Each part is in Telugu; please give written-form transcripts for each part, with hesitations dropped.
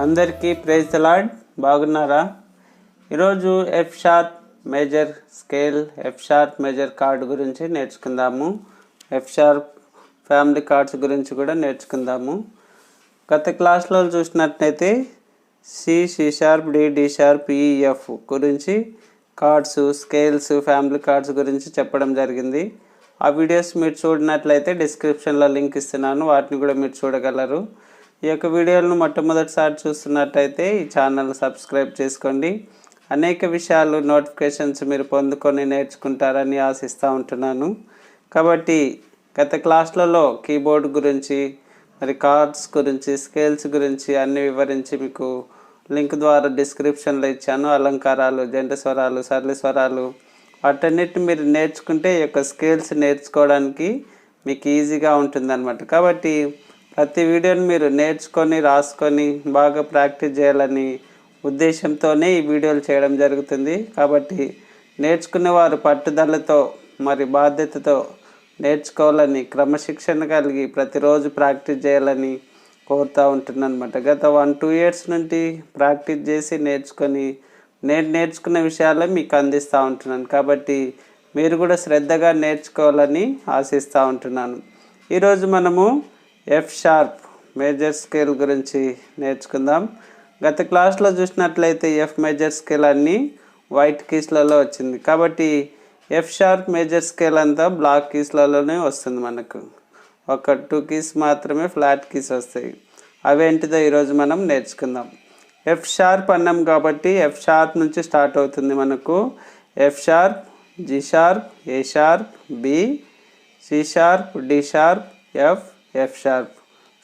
అందరికీ ప్రైజ్ ది లార్డ్. బాగున్నారా? ఈరోజు F sharp major scale, F sharp major card గురించి నేర్చుకుందాము. ఎఫ్ షార్ప్ ఫ్యామిలీ కార్డ్స్ గురించి కూడా నేర్చుకుందాము. గత క్లాస్లో చూసినట్లయితే C sharp, D sharp, F గురించి కార్డ్స్, స్కేల్స్, ఫ్యామిలీ కార్డ్స్ గురించి చెప్పడం జరిగింది. ఆ వీడియోస్ మీరు చూడనట్లయితే డిస్క్రిప్షన్లో లింక్ ఇస్తున్నాను, వాటిని కూడా మీరు చూడగలరు. ఈ యొక్క వీడియోలను మొట్టమొదటిసారి చూస్తున్నట్టయితే ఈ ఛానల్ సబ్స్క్రైబ్ చేసుకోండి. అనేక విషయాలు నోటిఫికేషన్స్ మీరు పొందుకొని నేర్చుకుంటారని ఆశిస్తూ ఉంటున్నాను. కాబట్టి గత క్లాసులలో కీబోర్డ్ గురించి, మరి కార్డ్స్ గురించి, స్కేల్స్ గురించి అన్ని వివరించి మీకు లింక్ ద్వారా డిస్క్రిప్షన్లో ఇచ్చాను. అలంకారాలు, జంట స్వరాలు, సరళ స్వరాలు, వాటన్నిటిని మీరు నేర్చుకుంటే ఈ యొక్క స్కేల్స్ నేర్చుకోవడానికి మీకు ఈజీగా ఉంటుందన్నమాట. కాబట్టి ప్రతి వీడియోని మీరు నేర్చుకొని రాసుకొని బాగా ప్రాక్టీస్ చేయాలని ఉద్దేశంతోనే ఈ వీడియోలు చేయడం జరుగుతుంది. కాబట్టి నేర్చుకునేవారు పట్టుదలతో మరి బాధ్యతతో నేర్చుకోవాలని, క్రమశిక్షణ కలిగి ప్రతిరోజు ప్రాక్టీస్ చేయాలని కోరుతూ ఉంటున్నాను అనమాట. గత 1-2 ఇయర్స్ నుండి ప్రాక్టీస్ చేసి నేర్చుకొని నేను నేర్చుకున్న విషయాలే మీకు అందిస్తూ ఉంటున్నాను. కాబట్టి మీరు కూడా శ్రద్ధగా నేర్చుకోవాలని ఆశిస్తూ ఉంటున్నాను. ఈరోజు మనము ఎఫ్ షార్ప్ మేజర్ స్కేల్ గురించి నేర్చుకుందాం. గత క్లాస్లో చూసినట్లయితే ఎఫ్ మేజర్ స్కేల్ అన్నీ వైట్ కీస్లలో వచ్చింది. కాబట్టి ఎఫ్ షార్ప్ మేజర్ స్కేల్ అంతా బ్లాక్ కీస్లలోనే వస్తుంది. మనకు ఒక 2 కీస్ మాత్రమే ఫ్లాట్ కీస్ వస్తాయి. అవేంటిదో ఈరోజు మనం నేర్చుకుందాం. ఎఫ్ షార్ప్ అన్నాం కాబట్టి ఎఫ్ షార్ప్ నుంచి స్టార్ట్ అవుతుంది మనకు. F sharp, G sharp, A sharp, B, C sharp, D sharp, F sharp.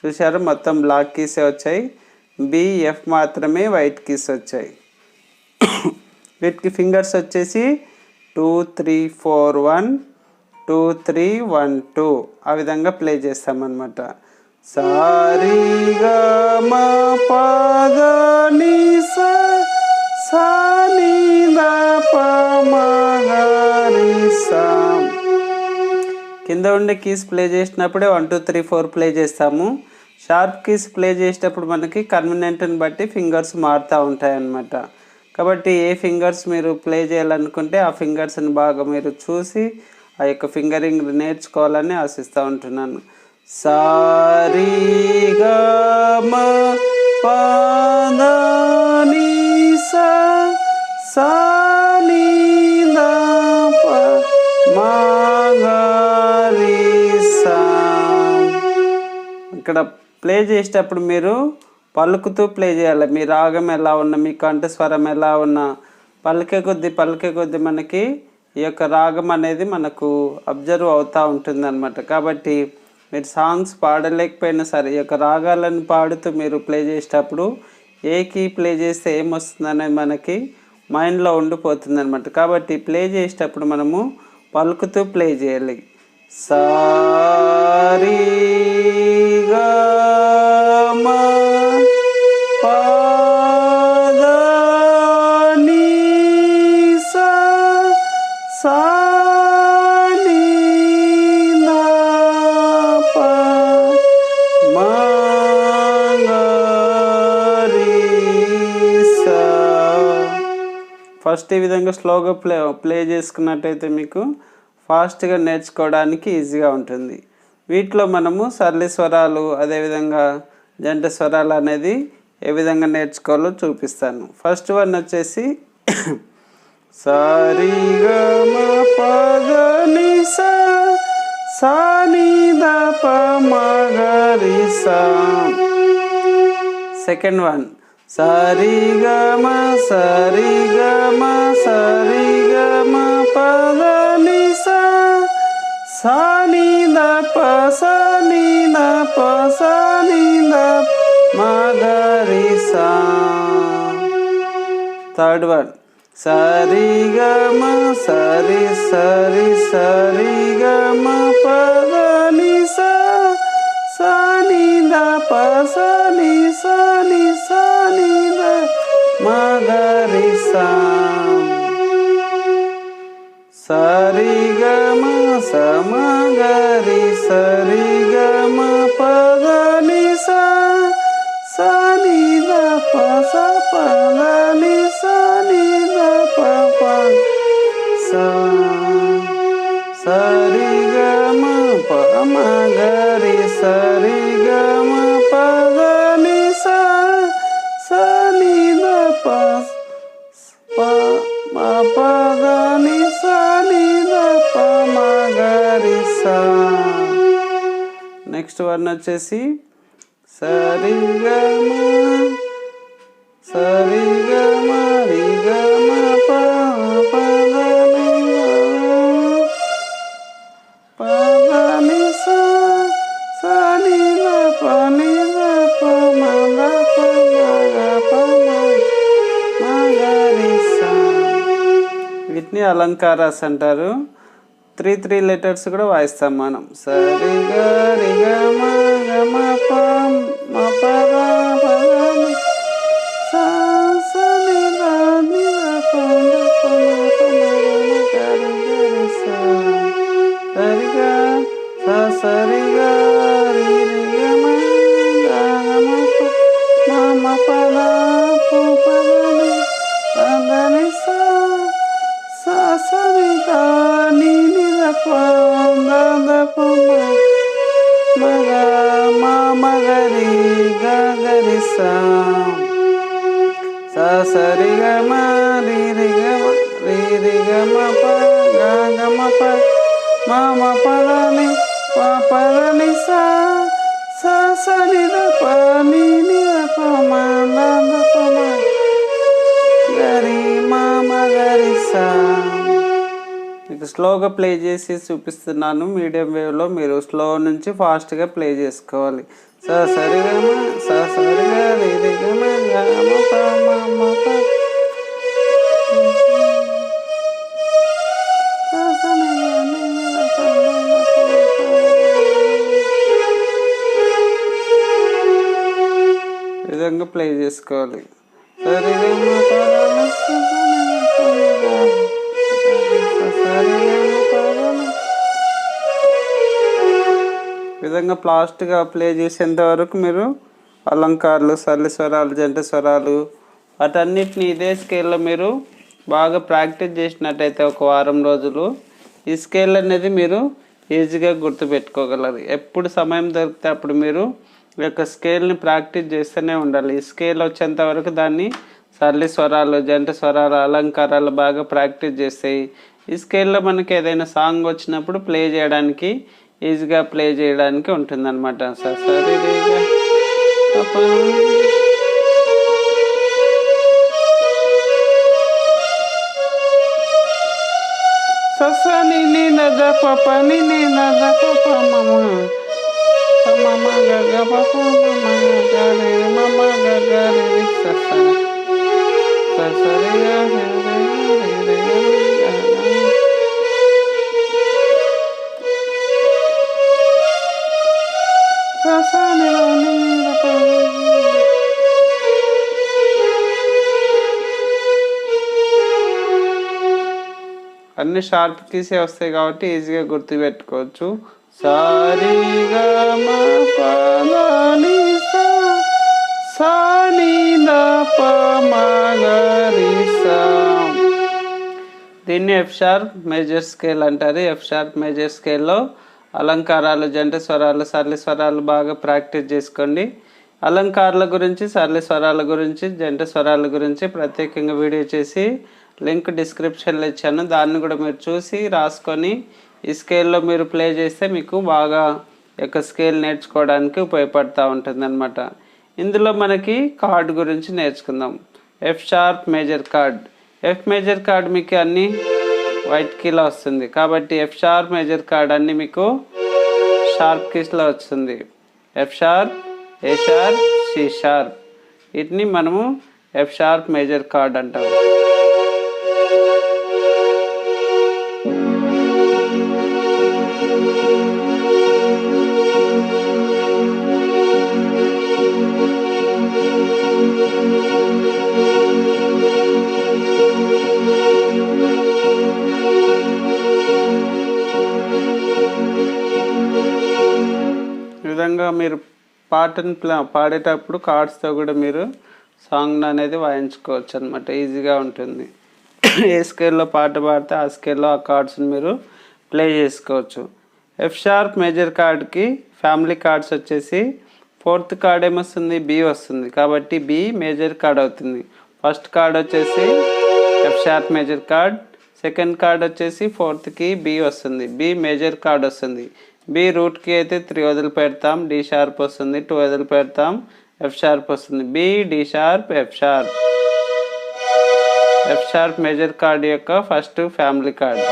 చూశారు, మొత్తం బ్లాక్ కీసే వచ్చాయి. బి, ఎఫ్ మాత్రమే వైట్ కీస్ వచ్చాయి. వీటికి ఫింగర్స్ వచ్చేసి 2, 3, 4, 1, 2, 3, 1, 2 ఆ విధంగా ప్లే చేస్తామన్నమాట. సారీ గా మా పద ని సా సా ని దా ప మ గ రి సా. కింద ఉండే కీస్ ప్లే చేసినప్పుడే 1, 2, 3, 4 ప్లే చేస్తాము. షార్ప్ కీస్ ప్లే చేసేటప్పుడు మనకి కన్వీనియంట్ని బట్టి ఫింగర్స్ మారుతూ ఉంటాయన్నమాట. కాబట్టి ఏ ఫింగర్స్ మీరు ప్లే చేయాలనుకుంటే ఆ ఫింగర్స్ని బాగా మీరు చూసి ఆ యొక్క ఫింగరింగ్ నేర్చుకోవాలని ఆశిస్తూ ఉంటున్నాను. సారీ గా మ ప ద ని సా సా ని దా ప మ గ రి సా. ఇక్కడ ప్లే చేసేటప్పుడు మీరు పలుకుతూ ప్లే చేయాలి. మీ రాగం ఎలా ఉన్నా, మీ కంఠస్వరం ఎలా ఉన్నా పలికే కొద్దీ మనకి ఈ యొక్క రాగం అనేది మనకు అబ్జర్వ్ అవుతూ ఉంటుంది అనమాట. కాబట్టి మీరు సాంగ్స్ పాడలేకపోయినా సరే ఈ యొక్క రాగాలను పాడుతూ మీరు ప్లే చేసేటప్పుడు ఏ కీ ప్లే చేస్తే ఏమొస్తుంది అనేది మనకి మైండ్లో ఉండిపోతుంది అనమాట. కాబట్టి ప్లే చేసేటప్పుడు మనము పలుకుతూ ప్లే చేయాలి. సారీ గా మ ప ద ని సా సా ని దా ప మ గ రి సా. ఫస్ట్ ఈ విధంగా స్లోగా ప్లే చేసుకున్నట్టయితే మీకు ఫాస్ట్గా నేర్చుకోవడానికి ఈజీగా ఉంటుంది. వీటిలో మనము సరళ స్వరాలు, అదేవిధంగా జంట స్వరాలు అనేది ఏ విధంగా నేర్చుకోవాలో చూపిస్తాను. ఫస్ట్ వన్ వచ్చేసి సారీ గా మ ప ద ని సా సా ని దా ప మ గ రి సా. సెకండ్ వన్ సారీ గా మ సారీ గా మ సారీ గా మ ప ద ని సా సా ని దా ప సా ని దా ప సా ని దా మ గ రి సా. థర్డ్ వన్ సారీ గా మ సారీ సారీ సారీ గా మ ప ద ని సా సా ని దా ప సా ని సా ని సా ని దా మ గ రి సా. సారీ గా మ స మ గ రి సరి గా మ ప ద ని సా సా ని దా గరి సరి గ మ ప ద ని సా సా ని ద ప ప మ ప ద ని సా ని ద ప మ గరి సా. నెక్స్ట్ వన్ వచ్చేసి సరి గ మ సరి గ మ రి గ మ ప ప ద ని ప ద ని సా సా ని ద ప ని ద ప మ ద ప మ గ ప మ గ రి సా. వీటిని అలంకారాస్ అంటారు. 3 లెటర్స్ కూడా వాయిస్తాం మనం. సరి గ రి గ మ గ మ ప మ ప ద ప ద ని సా సా ని ద ని ద ప ద ప మ ప మ గ రి సా. సరి గ సా సరి గ రి రి గ మ గ మ ప మ మ ప ద ప ప ద ని ప ద ని సా సా సా ని ద ని ని ద ప ద ద ప మ గ మ మ గ రి గ గ రి సా. సా సరి గ మ రి రి గ మ రి రి గ మ ప గ గ మ ప మ మ ప ద ని ప ప ద ని సా సా సా ని ద ప ని ని ద ప మ ద ద ప మ గ రి మ మ గ రి సా. మీకు స్లోగా ప్లే చేసి చూపిస్తున్నాను. మీడియం వేవ్లో మీరు స్లో నుంచి ఫాస్ట్గా ప్లే చేసుకోవాలి. సా సరి గ మ సా సరి గ రి రి గ మ గ మ ప మ మ ప సా సా ని ద ని ద ప మ ద ప ఈ విధంగా ప్లే చేసుకోవాలి. సరి గ మ ప ద ని సా సా ని ద ప మ గ సరి గ మ ప ద ని. ఈ విధంగా ఫాస్ట్గా ప్లే చేసేంత వరకు మీరు అలంకారాలు, సరళ స్వరాలు, జంట స్వరాలు వాటన్నిటిని ఇదే స్కేల్లో మీరు బాగా ప్రాక్టీస్ చేసినట్టయితే ఒక వారం రోజులు ఈ స్కేల్ అనేది మీరు ఈజీగా గుర్తుపెట్టుకోగలరు. ఎప్పుడు సమయం దొరికితే అప్పుడు మీరు ఈ యొక్క స్కేల్ని ప్రాక్టీస్ చేస్తూనే ఉండాలి. ఈ స్కేల్ వచ్చేంత వరకు దాన్ని సరళ స్వరాలు, జంట స్వరాలు, అలంకారాలు బాగా ప్రాక్టీస్ చేస్తాయి. ఈ స్కేల్లో మనకి ఏదైనా సాంగ్ వచ్చినప్పుడు ప్లే చేయడానికి ఈజీగా ప్లే చేయడానికి ఉంటుందన్నమాట. సరి రి గ ప స స ని ని ద ద ప ప ని ని ద ద ప ప మ మ ప మ మ గ గ ప ప మ మ గ రి మ మ గ గ రి రి స స స సరి గ రి రి రి రి గ స స ని ద ని ద ప. అన్ని షార్ప్ కీసే వస్తాయి కాబట్టి ఈజీగా గుర్తుపెట్టుకోవచ్చు. సారి గ మ ప ద ని సా సా ని ద ప మ గ రి సా. దీన్ని ఎఫ్ షార్ప్ మేజర్ స్కేల్ అంటారు. ఎఫ్ షార్ప్ మేజర్ స్కేల్లో అలంకారాలు, జంట స్వరాలు, సరళ స్వరాలు బాగా ప్రాక్టీస్ చేసుకోండి. అలంకారాల గురించి, సరళ స్వరాల గురించి, జంట స్వరాల గురించి ప్రత్యేకంగా వీడియో చేసి లింక్ డిస్క్రిప్షన్లో ఇచ్చాను. దాన్ని కూడా మీరు చూసి రాసుకొని ఈ స్కేల్లో మీరు ప్లే చేస్తే మీకు బాగా యొక్క స్కేల్ నేర్చుకోవడానికి ఉపయోగపడుతూ ఉంటుంది అన్నమాట. ఇందులో మనకి కార్డ్ గురించి నేర్చుకుందాం. F sharp major chord. F major card మీకు అన్నీ వైట్ కీలో వస్తుంది కాబట్టి ఎఫ్ షార్ప్ మేజర్ కార్డ్ అన్నీ మీకు షార్ప్ కీస్లో వస్తుంది. F sharp, A sharp, C sharp, వీటిని మనము ఎఫ్ షార్ప్ మేజర్ కార్డ్ అంటాం. ఈ విధంగా మీరు పాటను పాడేటప్పుడు కార్డ్స్తో కూడా మీరు సాంగ్ అనేది వాయించుకోవచ్చు అనమాట. ఈజీగా ఉంటుంది. ఏ స్కేల్లో పాట పాడితే ఆ స్కేల్లో ఆ కార్డ్స్ని మీరు ప్లే చేసుకోవచ్చు. ఎఫ్ షార్ప్ మేజర్ కార్డ్కి ఫ్యామిలీ కార్డ్స్ వచ్చేసి ఫోర్త్ కార్డ్ ఏమొస్తుంది, బి వస్తుంది. కాబట్టి బి మేజర్ కార్డ్ అవుతుంది. ఫస్ట్ కార్డ్ వచ్చేసి F sharp major card, second card వచ్చేసి ఫోర్త్కి బి వస్తుంది, బి మేజర్ కార్డ్ వస్తుంది. బి రూట్కి అయితే 3 వదిలి పెడతాం, డి షార్ప్ వస్తుంది, 2 వదిలి పెడతాం, ఎఫ్ షార్ప్ వస్తుంది. B, D sharp, F sharp. F sharp major chord యొక్క first family chord.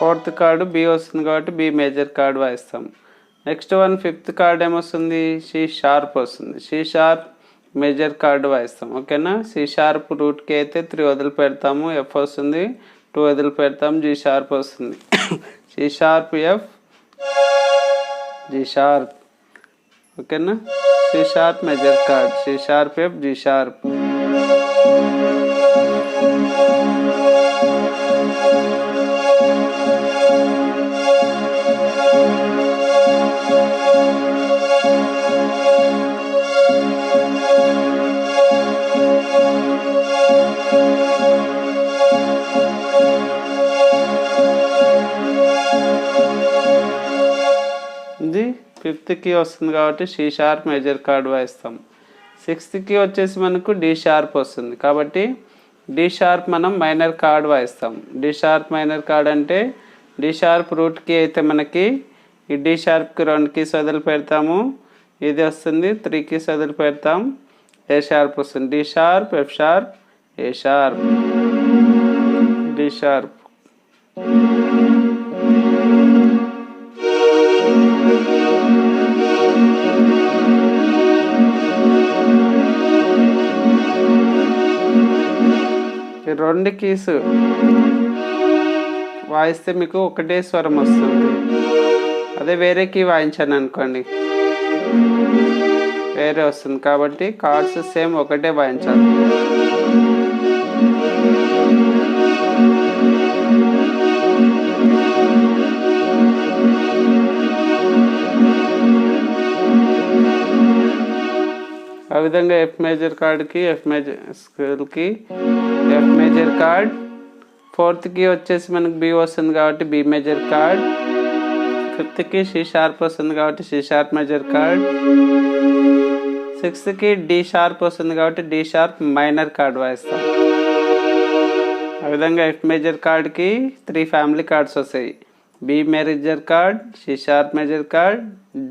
Fourth chord B వస్తుంది కాబట్టి బి మేజర్ కార్డ్ వాయిస్తాం. నెక్స్ట్ వన్ ఫిఫ్త్ కార్డ్ ఏమొస్తుంది, సి షార్ప్ వస్తుంది. సి షార్ప్ మేజర్ కార్డు వాయిస్తాం. ఓకేనా. సి షార్ప్ రూట్కి అయితే 3 వదిలి పెడతాము, ఎఫ్ వస్తుంది, 2 వదిలి పెడతాం, జి షార్ప్ వస్తుంది. C sharp F, G sharp. ఓకేనా. C sharp major chord, C sharp F, G sharp. ఇది ఫిఫ్త్కి వస్తుంది కాబట్టి సి షార్ప్ మేజర్ కార్డ్ వాయిస్తాం. సిక్స్త్కి వచ్చేసి మనకు డి షార్ప్ వస్తుంది కాబట్టి డి షార్ప్ మనం మైనర్ కార్డ్ వాయిస్తాం. డి షార్ప్ మైనర్ కార్డ్ అంటే డి షార్ప్ రూట్కి అయితే మనకి ఈ డి షార్ప్కి 2 కీస్ వదిలి పెడతాము, ఇది వస్తుంది, 3 కీస్ వదిలి పెడతాం, ఏ షార్ప్ వస్తుంది. D sharp, F sharp, A sharp, D sharp. ఈ 2 కీస్ వాయిస్తే మీకు ఒకటే స్వరం వస్తుంది. అదే వేరే కీ వాయించాను అనుకోండి వేరే వస్తుంది. కాబట్టి కార్డ్స్ సేమ్ ఒకటే వాయించాలి. ఆ విధంగా ఎఫ్ మేజర్ కార్డ్కి ఎఫ్ మేజర్ స్కేల్కి ఎఫ్ మేజర్ కార్డ్, ఫోర్త్కి వచ్చేసి మనకు బి వస్తుంది కాబట్టి బి మేజర్ కార్డ్, ఫిఫ్త్కి సి షార్ప్ వస్తుంది కాబట్టి సి షార్ప్ మేజర్ కార్డ్, సిక్స్త్కి డి షార్ప్ వస్తుంది కాబట్టి డి షార్ప్ మైనర్ కార్డ్ వాయిస్తాం. ఆ విధంగా ఎఫ్ మేజర్ కార్డ్కి 3 ఫ్యామిలీ కార్డ్స్ వస్తాయి. B major chord, C sharp major chord,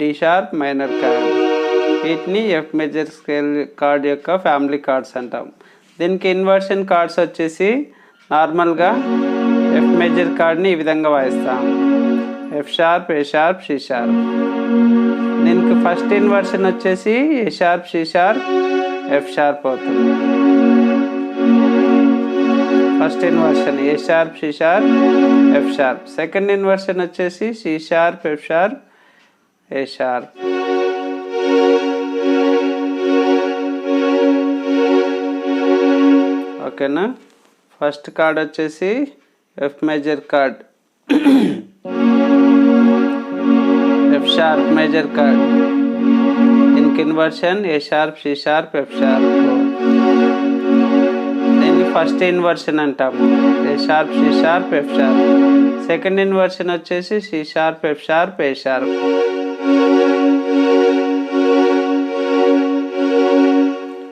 D sharp minor chord. వీటిని ఎఫ్ మేజర్ స్కేల్ కార్డ్ యొక్క ఫ్యామిలీ కార్డ్స్ అంటాం. దీనికి ఇన్వర్షన్ కార్డ్స్ వచ్చేసి నార్మల్గా ఎఫ్ మేజర్ కార్డ్ని ఈ విధంగా వాయిస్తాం. F sharp, A sharp, C sharp. దీనికి ఫస్ట్ ఇన్వర్షన్ వచ్చేసి A sharp, C sharp, F sharp అవుతుంది. First inversion A sharp, C sharp, F sharp. Second inversion వచ్చేసి C sharp, F sharp, A sharp. ఓకేనా. ఫస్ట్ కార్డ్ వచ్చేసి F major chord, F sharp major chord. దీనికి inversion A sharp, C sharp, F sharp. దీన్ని ఫస్ట్ ఇన్వర్షన్ అంటాము, A sharp, C sharp, F sharp. Second inversion వచ్చేసి C sharp, F sharp, A sharp.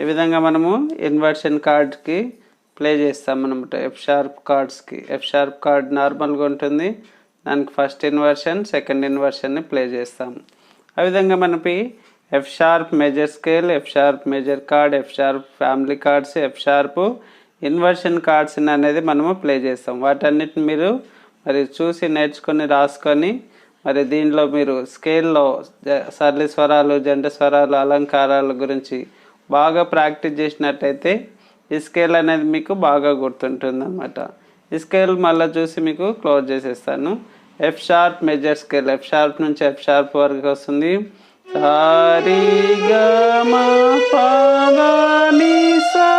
ఈ విధంగా మనము ఇన్వర్షన్ కార్డ్కి ప్లే చేస్తాం అనమాట. ఎఫ్ షార్ప్ కార్డ్స్కి ఎఫ్ షార్ప్ కార్డ్ నార్మల్గా ఉంటుంది, దానికి ఫస్ట్ ఇన్వర్షన్ సెకండ్ ఇన్వర్షన్ని ప్లే చేస్తాం. ఆ విధంగా మనకి F sharp major scale, F sharp major chord, F sharp family chords, F sharp inversion chords అనేది మనము ప్లే చేస్తాం. వాటన్నిటిని మీరు మరి చూసి నేర్చుకొని రాసుకొని మరి దీనిలో మీరు స్కేల్లో సరళి స్వరాలు, జంట స్వరాలు, అలంకారాల గురించి బాగా ప్రాక్టీస్ చేసినట్టయితే ఈ స్కేల్ అనేది మీకు బాగా గుర్తుంటుంది అన్నమాట. ఈ స్కేల్ మళ్ళీ చూసి మీకు క్లోజ్ చేసేస్తాను. F sharp major scale, F sharp నుంచి ఎఫ్ షార్ప్ వరకు వస్తుంది. సారీ గా మా పా గా ని సా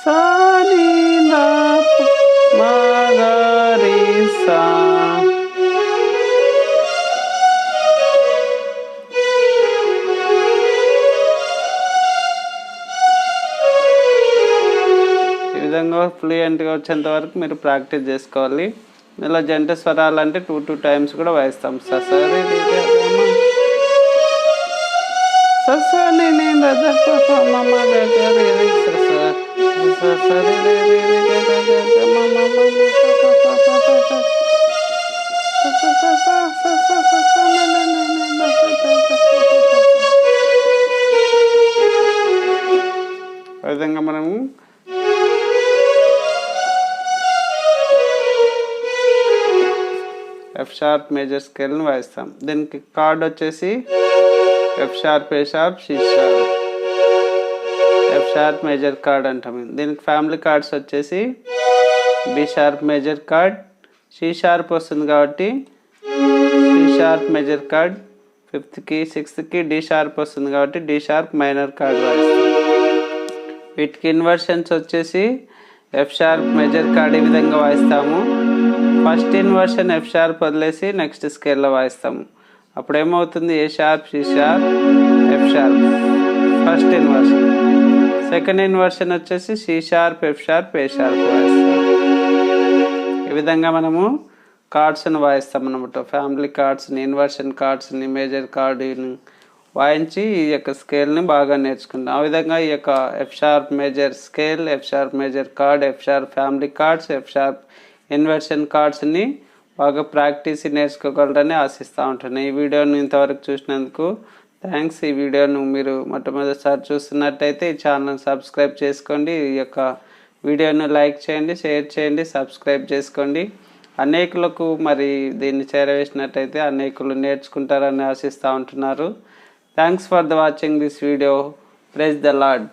సా ని లా మా గా రి సా సా. ఈ విధంగా ఫ్లూయెంట్గా వచ్చేంత వరకు మీరు ప్రాక్టీస్ చేసుకోవాలి. ఇలా జంట స్వరాలు అంటే 2 టైమ్స్ కూడా వాయిస్తాం. ససరి ఆ విధంగా మనము ఎఫ్ షార్ప్ మేజర్ స్కేల్ని వాయిస్తాం. దీనికి కార్డ్ వచ్చేసి F sharp, A sharp, C sharp, F sharp major chord అంటాం. దీనికి ఫ్యామిలీ కార్డ్స్ వచ్చేసి B sharp major chord, C sharp వస్తుంది కాబట్టి సి షార్ప్ మేజర్ కార్డ్, 5th-కి 6th-కి డి షార్ప్ వస్తుంది కాబట్టి డి షార్ప్ మైనర్ కార్డ్ వాయిస్తాం. వీటికి ఇన్వర్షన్స్ వచ్చేసి ఎఫ్ షార్ప్ మేజర్ కార్డ్ ఈ విధంగా వాయిస్తాము. ఫస్ట్ ఇన్వర్షన్ ఎఫ్ షార్ప్ వదిలేసి నెక్స్ట్ స్కేల్లో వాయిస్తాము. అప్పుడు ఏమవుతుంది? ఏ sharp, C sharp, F sharp first inversion. Second inversion వచ్చేసి C sharp, F sharp, A sharp వాయిస్తాం. ఈ విధంగా మనము కార్డ్స్ని వాయిస్తాం అన్నమాట. ఫ్యామిలీ కార్డ్స్ని, ఇన్వర్షన్ కార్డ్స్ని, మేజర్ కార్డుని వాయించి ఈ యొక్క స్కేల్ని బాగా నేర్చుకుంటాం. ఆ విధంగా ఈ యొక్క F sharp major scale, F sharp major chord, F sharp family chords, F sharp inversion కార్డ్స్ని బాగా ప్రాక్టీస్ నేర్చుకోగలరని ఆశిస్తూ ఉంటున్నాను. ఈ వీడియోని ఇంతవరకు చూసినందుకు థ్యాంక్స్. ఈ వీడియోను మీరు మొట్టమొదటిసారి చూస్తున్నట్టయితే ఈ ఛానల్ సబ్స్క్రైబ్ చేసుకోండి. ఈ యొక్క వీడియోను లైక్ చేయండి, షేర్ చేయండి, సబ్స్క్రైబ్ చేసుకోండి. అనేకులకు మరి దీన్ని చేరవేసినట్టయితే అనేకులు నేర్చుకుంటారని ఆశిస్తూ ఉంటున్నారు. Thanks for the watching this video. Praise the lord.